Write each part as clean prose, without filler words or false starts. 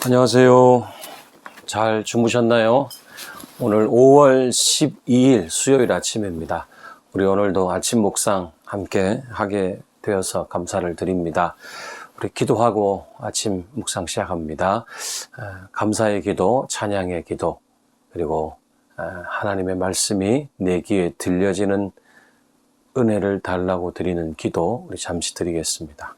안녕하세요. 잘 주무셨나요? 오늘 5월 12일 수요일 아침입니다. 우리 오늘도 아침 묵상 함께 하게 되어서 감사를 드립니다. 우리 기도하고 아침 묵상 시작합니다. 감사의 기도, 찬양의 기도, 그리고 하나님의 말씀이 내 귀에 들려지는 은혜를 달라고 드리는 기도 우리 잠시 드리겠습니다.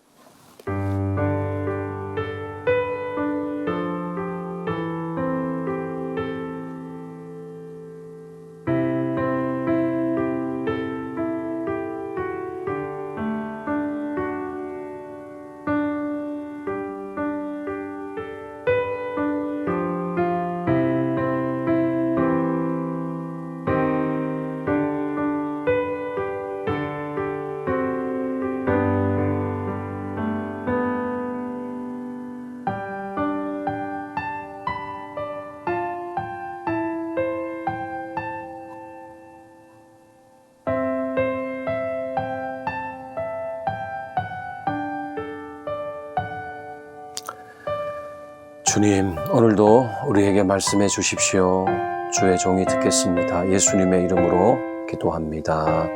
주님, 오늘도 우리에게 말씀해 주십시오. 주의 종이 듣겠습니다. 예수님의 이름으로 기도합니다.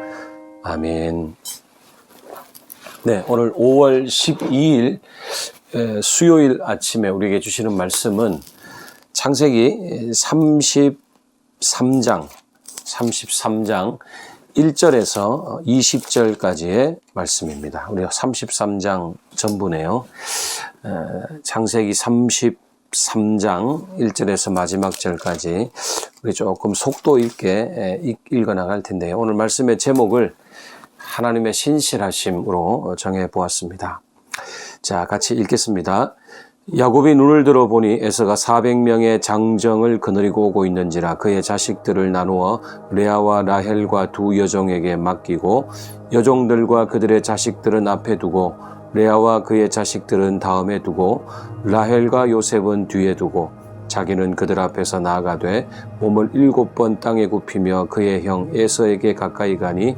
아멘. 네, 오늘 5월 12일 수요일 아침에 우리에게 주시는 말씀은 창세기 33장 1절에서 20절까지의 말씀입니다. 우리가 33장 전부네요. 창세기 33장 1절에서 마지막 절까지 우리 조금 속도 있게 읽어나갈 텐데요. 오늘 말씀의 제목을 하나님의 신실하심으로 정해보았습니다. 자, 같이 읽겠습니다. 야곱이 눈을 들어보니 에서가 400명의 장정을 거느리고 오고 있는지라 그의 자식들을 나누어 레아와 라헬과 두 여종에게 맡기고 여종들과 그들의 자식들은 앞에 두고 레아와 그의 자식들은 다음에 두고 라헬과 요셉은 뒤에 두고 자기는 그들 앞에서 나아가되 몸을 7번 땅에 굽히며 그의 형 에서에게 가까이 가니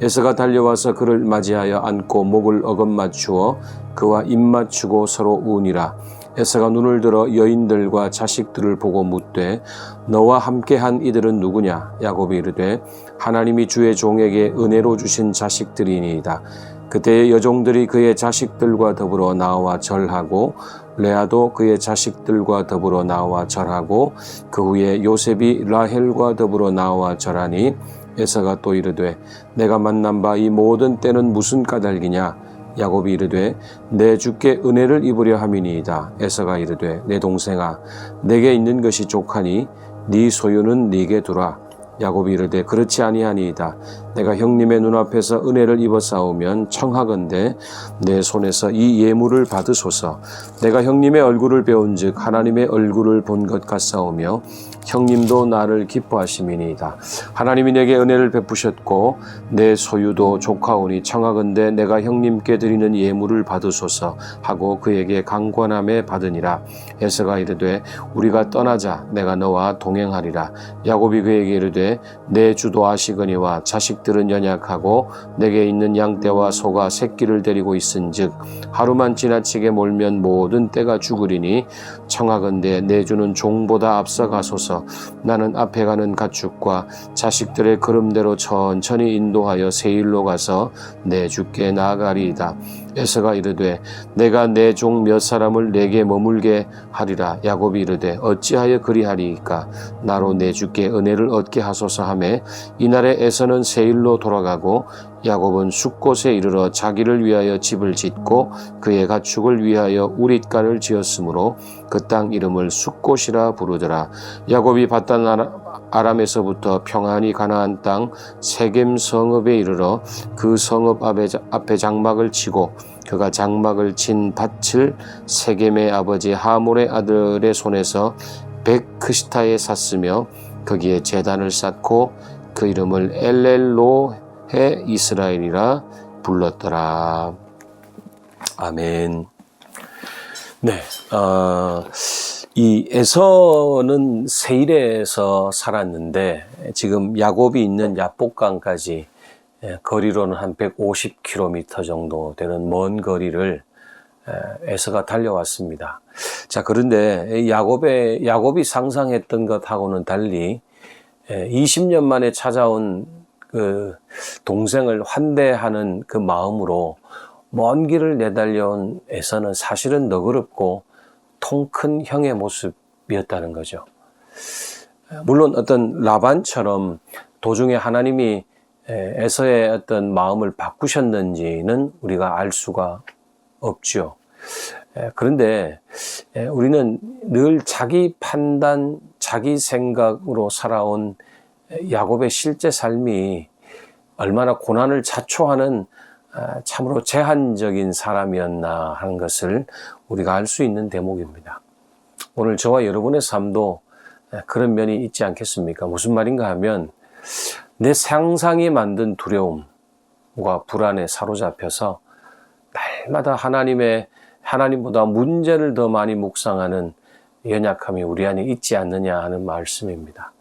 에서가 달려와서 그를 맞이하여 안고 목을 어긋맞추어 그와 입맞추고 서로 우니라. 에서가 눈을 들어 여인들과 자식들을 보고 묻되 너와 함께한 이들은 누구냐? 야곱이 이르되 하나님이 주의 종에게 은혜로 주신 자식들이니이다. 그때의 여종들이 그의 자식들과 더불어 나와 절하고 레아도 그의 자식들과 더불어 나와 절하고 그 후에 요셉이 라헬과 더불어 나와 절하니 에서가 또 이르되 내가 만난 바 이 모든 때는 무슨 까닭이냐? 야곱이 이르되 내 주께 은혜를 입으려 함이니이다. 에서가 이르되 내 동생아 내게 있는 것이 족하니 네 소유는 네게 두라. 야곱이 이르되 그렇지 아니하니이다. 내가 형님의 눈앞에서 은혜를 입어싸우면 청하건대 내 손에서 이 예물을 받으소서. 내가 형님의 얼굴을 배운즉 하나님의 얼굴을 본 것 같사오며 형님도 나를 기뻐하심이니이다. 하나님이 내게 은혜를 베푸셨고 내 소유도 족하오니 청하건대 내가 형님께 드리는 예물을 받으소서 하고 그에게 강권함에 받으니라. 에서가 이르되 우리가 떠나자. 내가 너와 동행하리라. 야곱이 그에게 이르되 내 주도 아시거니와 자식들은 연약하고 내게 있는 양떼와 소가 새끼를 데리고 있은즉 하루만 지나치게 몰면 모든 떼가 죽으리니 청하건대 내 주는 종보다 앞서가소서. 나는 앞에 가는 가축과 자식들의 걸음대로 천천히 인도하여 세일로 가서 내 주께 나아가리이다. 에서가 이르되 내가 내 종 몇 사람을 내게 머물게 하리라. 야곱이 이르되 어찌하여 그리하리이까? 나로 내 주께 은혜를 얻게 하소서 하매 이날에 에서는 세일로 돌아가고 야곱은 숫곳에 이르러 자기를 위하여 집을 짓고 그의 가축을 위하여 우릿간을 지었으므로 그 땅 이름을 숫곳이라 부르더라. 야곱이 받단 아람에서부터 평안히 가나안 땅 세겜 성읍에 이르러 그 성읍 앞에 장막을 치고 그가 장막을 친 밭을 세겜의 아버지 하몰의 아들의 손에서 백크시타에 샀으며 거기에 제단을 쌓고 그 이름을 엘렐로헤 이스라엘이라 불렀더라. 아멘. 네, 이 에서는 세일에서 살았는데 지금 야곱이 있는 야복강까지 거리로는 한 150km 정도 되는 먼 거리를 에서가 달려왔습니다. 자, 그런데 야곱이 상상했던 것하고는 달리 20년 만에 찾아온 그 동생을 환대하는 그 마음으로 먼 길을 내달려온 에서는 사실은 너그럽고 통 큰 형의 모습이었다는 거죠. 물론 어떤 라반처럼 도중에 하나님이 에서의 어떤 마음을 바꾸셨는지는 우리가 알 수가 없죠. 그런데 우리는 늘 자기 판단, 자기 생각으로 살아온 야곱의 실제 삶이 얼마나 고난을 자초하는 참으로 제한적인 사람이었나 하는 것을 우리가 알 수 있는 대목입니다. 오늘 저와 여러분의 삶도 그런 면이 있지 않겠습니까? 무슨 말인가 하면 내 상상이 만든 두려움과 불안에 사로잡혀서 날마다 하나님보다 문제를 더 많이 묵상하는 연약함이 우리 안에 있지 않느냐 하는 말씀입니다.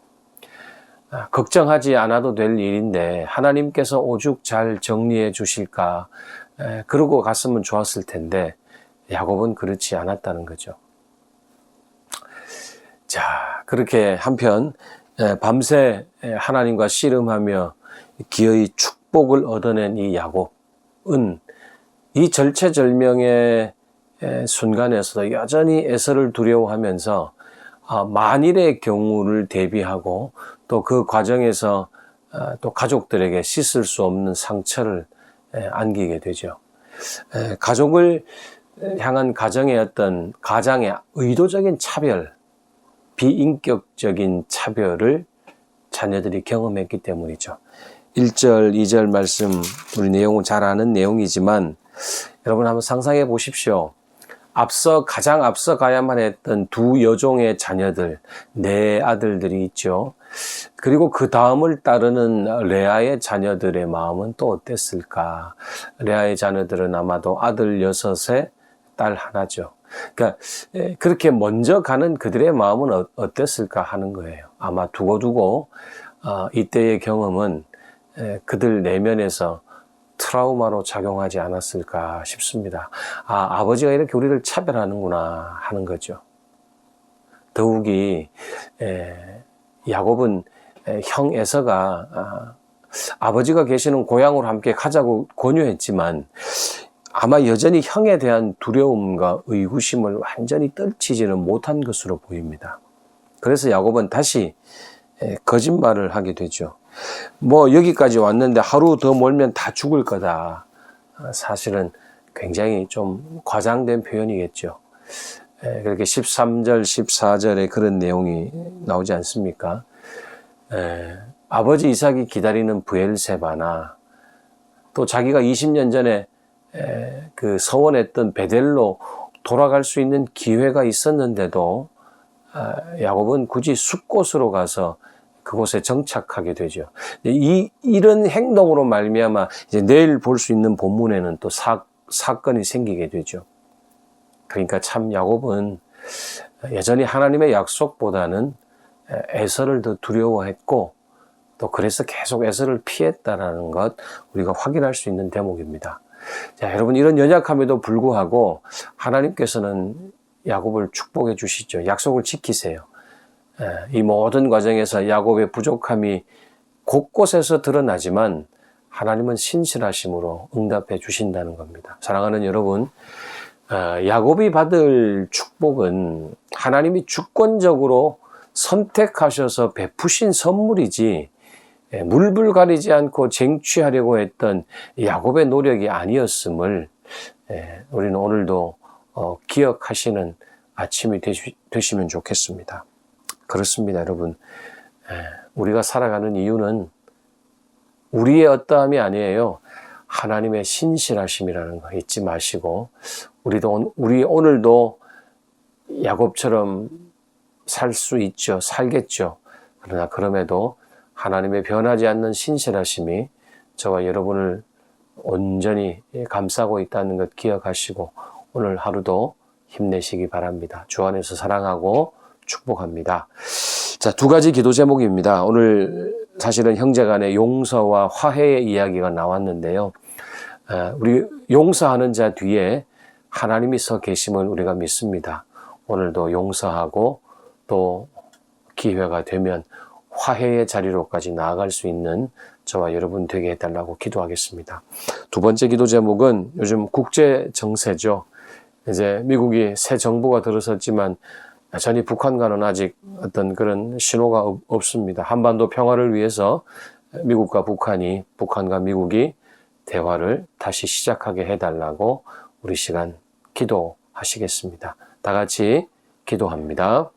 걱정하지 않아도 될 일인데 하나님께서 오죽 잘 정리해 주실까 그러고 갔으면 좋았을 텐데 야곱은 그렇지 않았다는 거죠. 자, 그렇게 한편 밤새 하나님과 씨름하며 기어이 축복을 얻어낸 이 야곱은 이 절체절명의 순간에서도 여전히 에서를 두려워하면서 만일의 경우를 대비하고 또 그 과정에서 또 가족들에게 씻을 수 없는 상처를 안기게 되죠. 가족을 향한 가장의 의도적인 차별, 비인격적인 차별을 자녀들이 경험했기 때문이죠. 1절, 2절 말씀 우리 내용은 잘 아는 내용이지만 여러분 한번 상상해 보십시오. 가장 앞서 가야만 했던 두 여종의 자녀들, 네 아들들이 있죠. 그리고 그 다음을 따르는 레아의 자녀들의 마음은 또 어땠을까? 레아의 자녀들은 아마도 아들 6에 딸 하나죠. 그러니까 그렇게 먼저 가는 그들의 마음은 어땠을까 하는 거예요. 아마 두고두고 이때의 경험은 그들 내면에서 트라우마로 작용하지 않았을까 싶습니다. 아버지가 이렇게 우리를 차별하는구나 하는 거죠. 더욱이 야곱은 형 에서가 아버지가 계시는 고향으로 함께 가자고 권유했지만 아마 여전히 형에 대한 두려움과 의구심을 완전히 떨치지는 못한 것으로 보입니다. 그래서 야곱은 다시 거짓말을 하게 되죠. 여기까지 왔는데 하루 더 몰면 다 죽을 거다. 사실은 굉장히 좀 과장된 표현이겠죠. 그렇게 13절, 14절에 그런 내용이 나오지 않습니까? 아버지 이삭이 기다리는 브엘세바나 또 자기가 20년 전에 그 서원했던 베델로 돌아갈 수 있는 기회가 있었는데도 야곱은 굳이 숲곳으로 가서 그곳에 정착하게 되죠. 이런 행동으로 말미암아 이제 내일 볼 수 있는 본문에는 또 사건이 생기게 되죠. 그러니까 참 야곱은 여전히 하나님의 약속보다는 에서를 더 두려워했고 또 그래서 계속 에서를 피했다라는 것 우리가 확인할 수 있는 대목입니다. 자, 여러분 이런 연약함에도 불구하고 하나님께서는 야곱을 축복해 주시죠. 약속을 지키세요. 이 모든 과정에서 야곱의 부족함이 곳곳에서 드러나지만 하나님은 신실하심으로 응답해 주신다는 겁니다. 사랑하는 여러분, 야곱이 받을 축복은 하나님이 주권적으로 선택하셔서 베푸신 선물이지 물불 가리지 않고 쟁취하려고 했던 야곱의 노력이 아니었음을 우리는 오늘도 기억하시는 아침이 되시면 좋겠습니다. 그렇습니다, 여러분. 우리가 살아가는 이유는 우리의 어떠함이 아니에요. 하나님의 신실하심이라는 거 잊지 마시고 우리 오늘도 야곱처럼 살 수 있죠. 살겠죠. 그러나 그럼에도 하나님의 변하지 않는 신실하심이 저와 여러분을 온전히 감싸고 있다는 것 기억하시고 오늘 하루도 힘내시기 바랍니다. 주 안에서 사랑하고 축복합니다. 자, 두 가지 기도 제목입니다. 오늘 사실은 형제간의 용서와 화해의 이야기가 나왔는데요. 우리 용서하는 자 뒤에 하나님이 서 계심을 우리가 믿습니다. 오늘도 용서하고 또 기회가 되면 화해의 자리로까지 나아갈 수 있는 저와 여러분 되게 해달라고 기도하겠습니다. 두 번째 기도 제목은 요즘 국제 정세죠. 이제 미국이 새 정부가 들어섰지만 여전히 북한과는 아직 어떤 그런 신호가 없습니다. 한반도 평화를 위해서 미국과 북한과 미국이 대화를 다시 시작하게 해달라고 우리 시간 기도하시겠습니다. 다 같이 기도합니다.